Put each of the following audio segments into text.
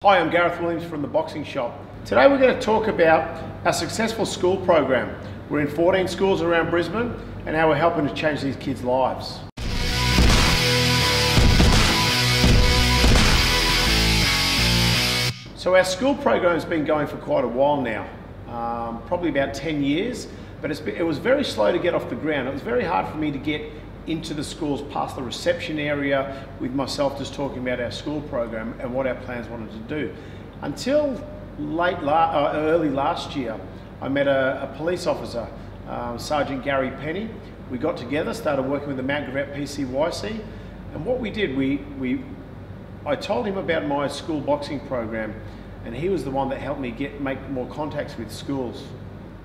Hi, I'm Gareth Williams from the Boxing Shop. Today we're going to talk about our successful school program. We're in 14 schools around Brisbane and how we're helping to change these kids' lives. So our school program has been going for quite a while now, probably about 10 years, but it was very slow to get off the ground. It was very hard for me to get into the schools past the reception area with myself just talking about our school program and what our plans wanted to do. Until early last year, I met a police officer, Sergeant Gary Penny. We got together, started working with the Mount Gareth PCYC, and what we did, I told him about my school boxing program, and he was the one that helped me make more contacts with schools.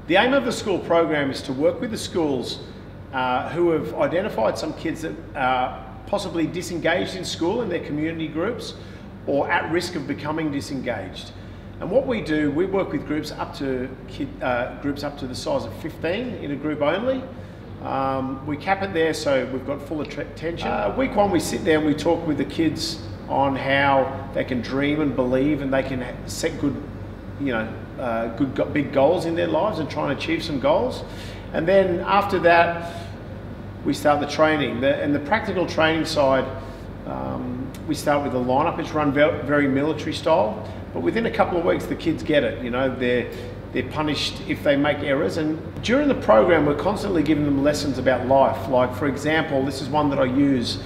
The aim of the school program is to work with the schools who have identified some kids that are possibly disengaged in school in their community groups or at risk of becoming disengaged. And what we do, we work with groups up to the size of 15 in a group only. We cap it there so we've got full attention. Week one, we sit down, we talk with the kids on how they can dream and believe, and they can set good, big goals in their lives and try and achieve some goals. And then after that, we start the training. And the practical training side, we start with the lineup. It's run very military style, but within a couple of weeks, the kids get it. You know, they're punished if they make errors. And during the program, we're constantly giving them lessons about life. Like, for example, this is one that I use.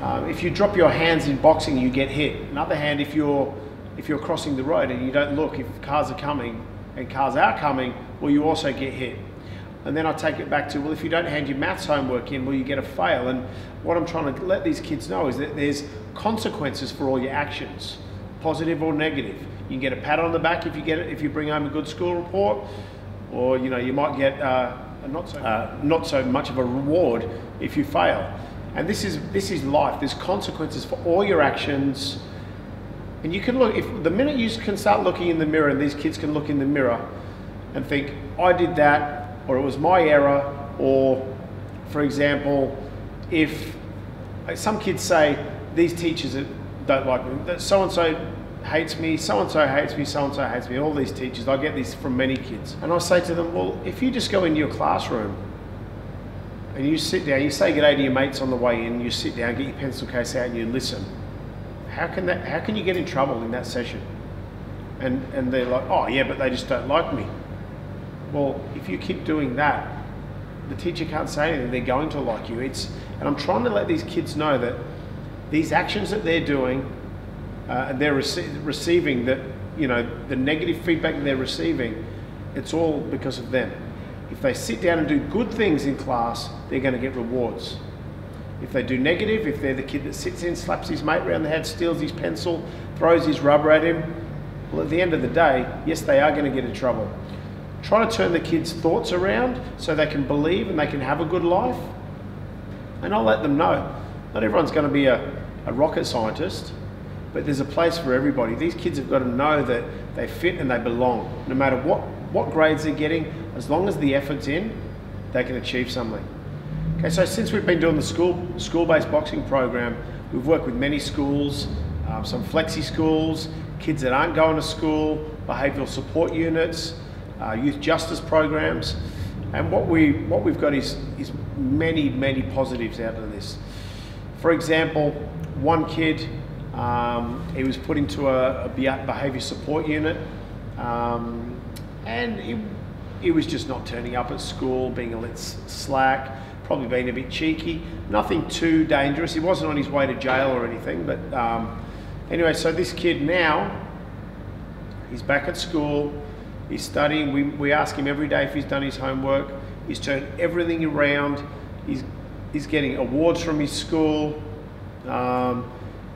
If you drop your hands in boxing, you get hit. On the other hand, if you're crossing the road and you don't look, if cars are coming and cars are coming, well, you also get hit. And then I take it back to, well, if you don't hand your maths homework in, well, you get a fail. And what I'm trying to let these kids know is that there's consequences for all your actions, positive or negative. You can get a pat on the back if you bring home a good school report, or you might get not so much of a reward if you fail. And this is life. There's consequences for all your actions. And you can look, if the minute you can start looking in the mirror, and these kids can look in the mirror and think, I did that, or it was my error, or, for example, if some kids say, these teachers don't like me, that so-and-so hates me, so-and-so hates me, so-and-so hates me, all these teachers, I get this from many kids. And I say to them, well, if you just go into your classroom and you sit down, you say good day to your mates on the way in, you sit down, get your pencil case out and you listen, how can you get in trouble in that session? And they're like, oh yeah, but they just don't like me. Well, if you keep doing that, the teacher can't say anything, they're going to like you. And I'm trying to let these kids know that these actions that they're doing, and they're receiving that, the negative feedback that they're receiving, it's all because of them. If they sit down and do good things in class, they're going to get rewards. If they do negative, if they're the kid that sits in, slaps his mate around the head, steals his pencil, throws his rubber at him, well, at the end of the day, yes, they are going to get in trouble. Try to turn the kids' thoughts around so they can believe and they can have a good life. And I'll let them know, not everyone's going to be a rocket scientist, but there's a place for everybody. These kids have got to know that they fit and they belong. No matter what grades they're getting, as long as the effort's in, they can achieve something. Okay, so since we've been doing the school-based boxing program, we've worked with many schools, some flexi schools, kids that aren't going to school, behavioural support units, youth justice programs, and what we've got is many positives out of this. For example, one kid, he was put into a behaviour support unit, and he was just not turning up at school, being a little slack, probably being a bit cheeky. Nothing too dangerous. He wasn't on his way to jail or anything, but anyway, so this kid now, he's back at school. He's studying. We ask him every day if he's done his homework. He's turned everything around. He's getting awards from his school.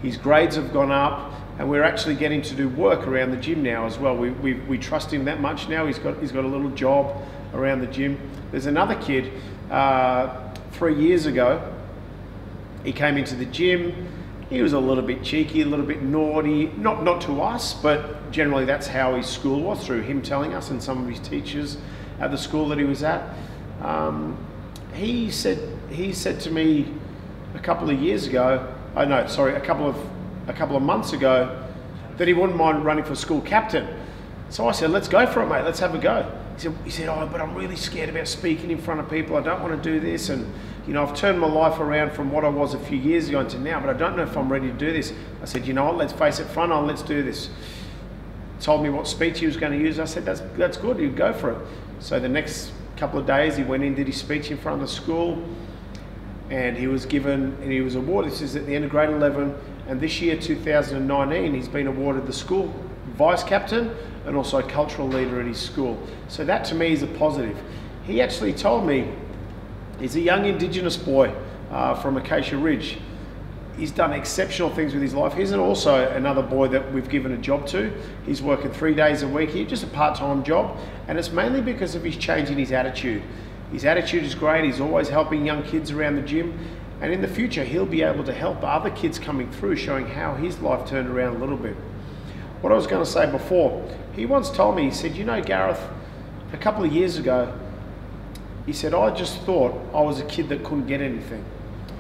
His grades have gone up, and we're actually getting to do work around the gym now as well. We trust him that much now. He's got a little job around the gym. There's another kid, 3 years ago, he came into the gym. He was a little bit cheeky, a little bit naughty, not to us, but generally that's how his school was, through him telling us and some of his teachers at the school that he was at. He said to me a couple of years ago, a couple of months ago, that he wouldn't mind running for school captain. So I said, let's go for it, mate, let's have a go. He said, oh, but I'm really scared about speaking in front of people. I don't want to do this. And, you know, I've turned my life around from what I was a few years ago to now, but I don't know if I'm ready to do this. I said, you know what, let's face it, front on, let's do this. Told me what speech he was going to use. I said, that's good, you go for it. So the next couple of days, he went in, did his speech in front of the school, and he was given, and he was awarded, this is at the end of grade 11, and this year, 2019, he's been awarded the school vice captain and also cultural leader at his school. So that to me is a positive. He actually told me he's a young Indigenous boy from Acacia Ridge. He's done exceptional things with his life. He's also another boy that we've given a job to. He's working 3 days a week here, just a part-time job, and it's mainly because of his change in his attitude. His attitude is great. He's always helping young kids around the gym, and in the future he'll be able to help other kids coming through, showing how his life turned around a little bit. What I was going to say before, he once told me, he said, you know, Gareth, a couple of years ago, he said, I just thought I was a kid that couldn't get anything.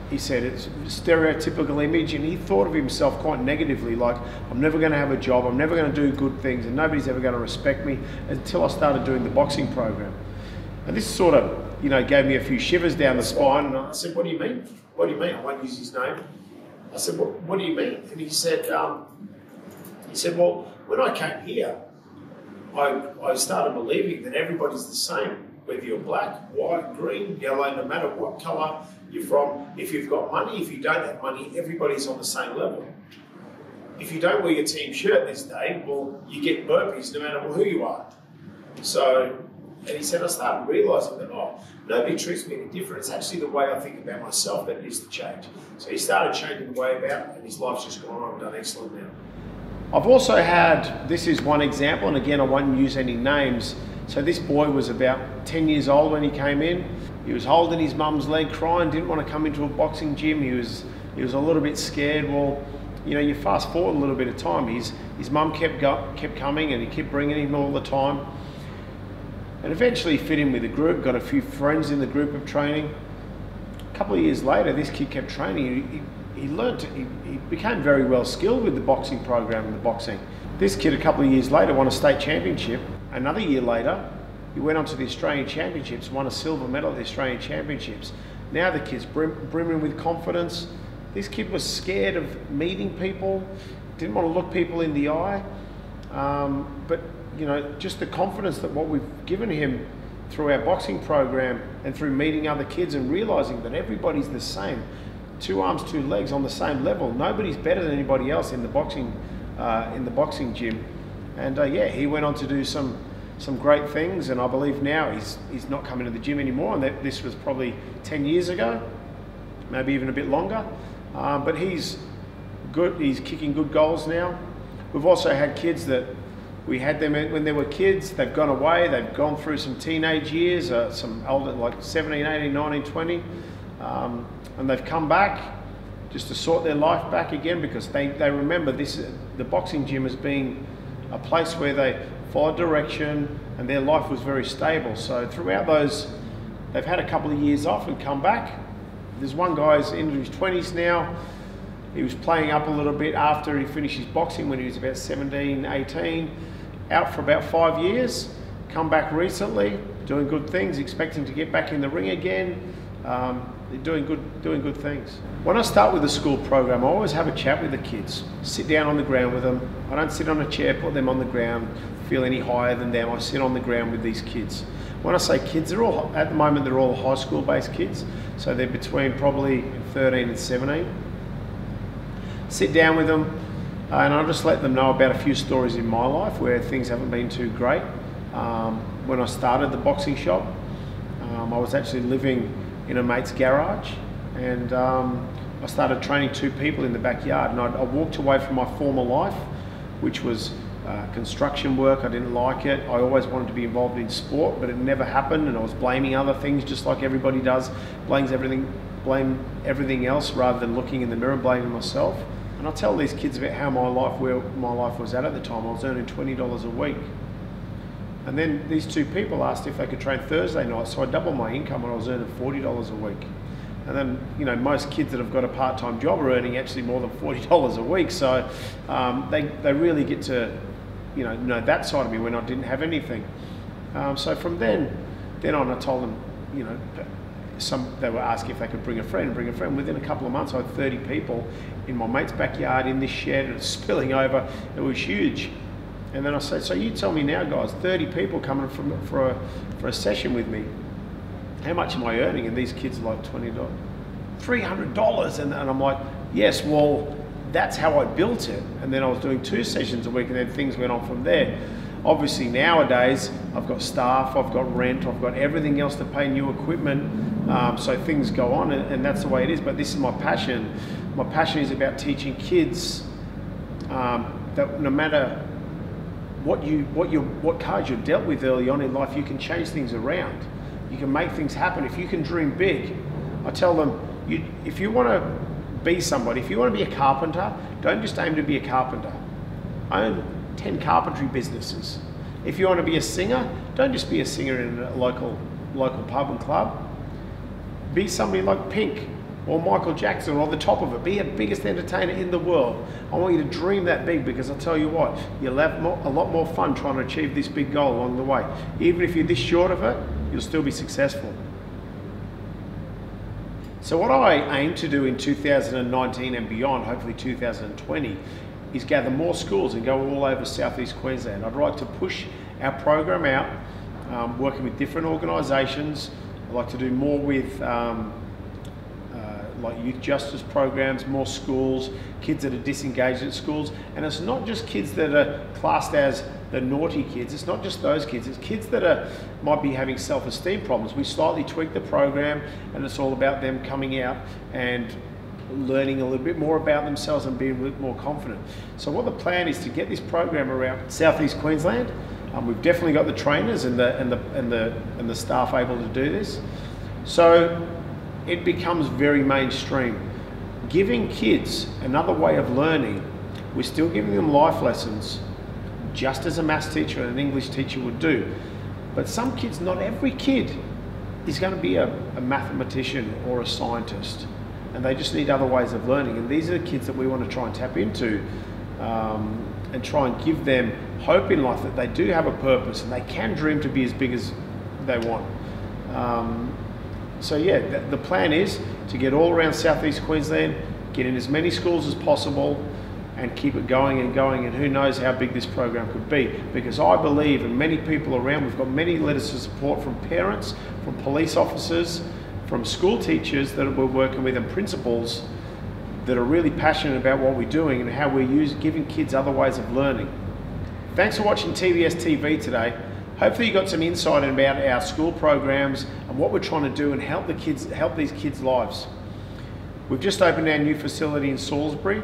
He said it's a stereotypical image, and he thought of himself quite negatively, like, I'm never going to have a job, I'm never going to do good things, and nobody's ever going to respect me, until I started doing the boxing program. And this sort of, you know, gave me a few shivers down the spine, and I said, what do you mean? What do you mean? I won't use his name. I said, what do you mean? And he said, well, when I came here, I started believing that everybody's the same, whether you're black, white, green, yellow, no matter what colour you're from. If you've got money, if you don't have money, everybody's on the same level. If you don't wear your team shirt this day, well, you get burpees no matter who you are. So, and he said, I started realising that, oh, nobody treats me any different. It's actually the way I think about myself that needs to change. So he started changing the way about, and his life's just gone on and done excellent now. I've also had, this is one example, and again, I won't use any names. So this boy was about 10 years old when he came in. He was holding his mum's leg, crying, didn't want to come into a boxing gym. He was a little bit scared. Well, you know, you fast forward a little bit of time. His mum kept coming, and he kept bringing him all the time. And eventually fit in with the group, got a few friends in the group of training. A couple of years later, this kid kept training. He became very well skilled with the boxing program and the boxing. This kid, a couple of years later, won a state championship. Another year later, he went on to the Australian Championships, won a silver medal at the Australian Championships. Now the kid's brimming with confidence. This kid was scared of meeting people, didn't want to look people in the eye. But you know, just the confidence that what we've given him through our boxing program and through meeting other kids and realising that everybody's the same. 2 arms, 2 legs on the same level. Nobody's better than anybody else in the boxing gym. And yeah, he went on to do some great things, and I believe now he's not coming to the gym anymore, and this was probably 10 years ago, maybe even a bit longer. But he's good, he's kicking good goals now. We've also had kids that we had them when they were kids, they've gone away, they've gone through some teenage years, some older, like 17, 18, 19, 20, and they've come back just to sort their life back again, because they remember the boxing gym as being a place where they followed direction and their life was very stable. So throughout those, they've had a couple of years off and come back. There's one guy who's into his 20s now. He was playing up a little bit after he finished his boxing when he was about 17, 18, out for about 5 years, come back recently, doing good things, expecting to get back in the ring again. Doing good things. When I start with the school program, I always have a chat with the kids, sit down on the ground with them. I don't sit on a chair, put them on the ground, feel any higher than them. I sit on the ground with these kids. When I say kids, they're all, at the moment, they're all high school based kids. So they're between probably 13 and 17. Sit down with them, and I'll just let them know about a few stories in my life where things haven't been too great. When I started the boxing shop, I was actually living in a mate's garage, and I started training 2 people in the backyard, and I walked away from my former life, which was construction work. I didn't like it. I always wanted to be involved in sport, but it never happened, and I was blaming other things just like everybody does, blame everything else rather than looking in the mirror and blaming myself. And I tell these kids about how where my life was at the time. I was earning $20 a week. And then these 2 people asked if they could train Thursday night, so I doubled my income and I was earning $40 a week. And then, you know, most kids that have got a part-time job are earning actually more than $40 a week. So they really get to, you know that side of me when I didn't have anything. So from then on, I told them, you know, they were asking if they could bring a friend. Within a couple of months, I had 30 people in my mate's backyard, in this shed, and it's spilling over. It was huge. And then I said, so you tell me now, guys, 30 people coming for a session with me. How much am I earning? And these kids are like $20, $300. And I'm like, yes, well, that's how I built it. And then I was doing 2 sessions a week, and then things went on from there. Obviously nowadays, I've got staff, I've got rent, I've got everything else to pay, new equipment. So things go on, and that's the way it is. But this is my passion. My passion is about teaching kids that no matter what cards you're dealt with early on in life, you can change things around. You can make things happen. If you can dream big, I tell them, if you want to be somebody, if you want to be a carpenter, don't just aim to be a carpenter. Own 10 carpentry businesses. If you want to be a singer, don't just be a singer in a local pub and club. Be somebody like Pink or Michael Jackson, or the top of it. Be the biggest entertainer in the world. I want you to dream that big, because I'll tell you what, you'll have a lot more fun trying to achieve this big goal along the way. Even if you're this short of it, you'll still be successful. So what I aim to do in 2019 and beyond, hopefully 2020, is gather more schools and go all over Southeast Queensland. I'd like to push our program out, working with different organisations. I'd like to do more with like youth justice programs, more schools, kids that are disengaged at schools. And it's not just kids that are classed as the naughty kids. It's not just those kids. It's kids that might be having self-esteem problems. We slightly tweak the program, and it's all about them coming out and learning a little bit more about themselves and being a little more confident. So what the plan is to get this program around Southeast Queensland. We've definitely got the trainers and the staff able to do this. So it becomes very mainstream. Giving kids another way of learning, we're still giving them life lessons, just as a maths teacher and an English teacher would do. But some kids, not every kid, is going to be a mathematician or a scientist. And they just need other ways of learning. And these are the kids that we want to try and tap into and try and give them hope in life, that they do have a purpose and they can dream to be as big as they want. So yeah, the plan is to get all around Southeast Queensland, get in as many schools as possible, and keep it going and going, and who knows how big this program could be. Because I believe, and many people around, we've got many letters of support from parents, from police officers, from school teachers that we're working with, and principals that are really passionate about what we're doing and how we're giving kids other ways of learning. Thanks for watching TBS TV today. Hopefully you got some insight about our school programs and what we're trying to do and help these kids' lives. We've just opened our new facility in Salisbury.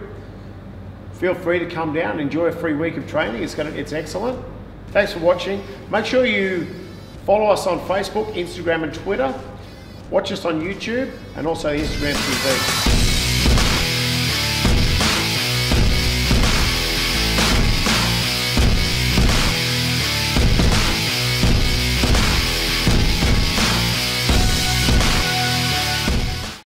Feel free to come down and enjoy a free week of training. It's excellent. Thanks for watching. Make sure you follow us on Facebook, Instagram and Twitter. Watch us on YouTube and also Instagram TV.